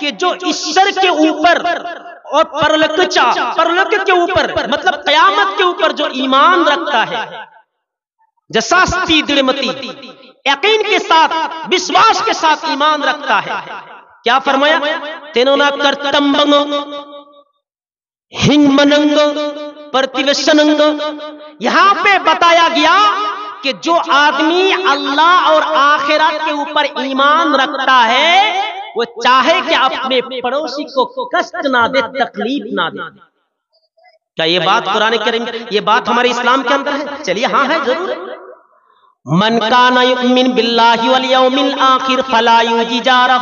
کہ جو ایشور کے اوپر اور پرلوک کے اوپر مطلب قیامت کے اوپر جو ایمان رکھتا ہے، جساستی دلمتی یقین کے ساتھ وشواس کے ساتھ ایمان رکھتا ہے، کیا فرمایا؟ تینونا کرتمبنگ ہنگ مننگ پرتیوشننگ. یہاں پہ بتایا گیا کہ جو آدمی اللہ اور آخرت کے اوپر ایمان رکھتا ہے وہ چاہے کہ اپنے پڑوسی کو کشٹ نہ دے، تکلیف نہ دے. کیا یہ بات قرآن کریم، یہ بات ہمارے اسلام کے اندر ہے؟ چلیے ہاں ہے، ضرور. من کان یؤمن باللہ والیوم الآخر فلا یؤذی جارہ.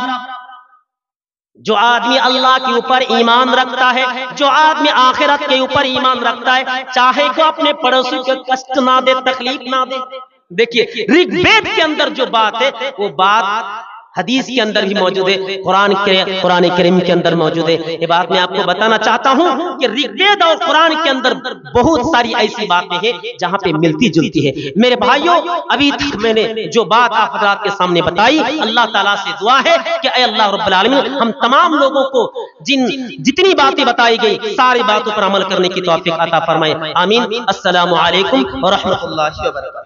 جو آدمی اللہ کے اوپر ایمان رکھتا ہے، جو آدمی آخرت کے اوپر ایمان رکھتا ہے، چاہے کہ اپنے پڑوسی کو کشٹ نہ دے، تکلیف نہ دے. دیکھیے رگ وید کے اندر جو بات ہے وہ بات حدیث کے اندر بھی موجود ہے، قرآن کریم کے اندر موجود ہے. یہ بات میں آپ کو بتانا چاہتا ہوں کہ رگ وید اور قرآن کے اندر بہت ساری ایسی باتیں ہیں جہاں پہ ملتی جلتی ہے. میرے بھائیوں، ابھی تک میں نے جو بات آپ حضرات کے سامنے بتائی، اللہ تعالیٰ سے دعا ہے کہ اے اللہ رب العالمین ہم تمام لوگوں کو جتنی باتیں بتائی گئی ساری باتوں پر عمل کرنے کی توفیق عطا فرمائے. آمین. السلام علیکم ورحمۃ اللہ وبرکاتہ.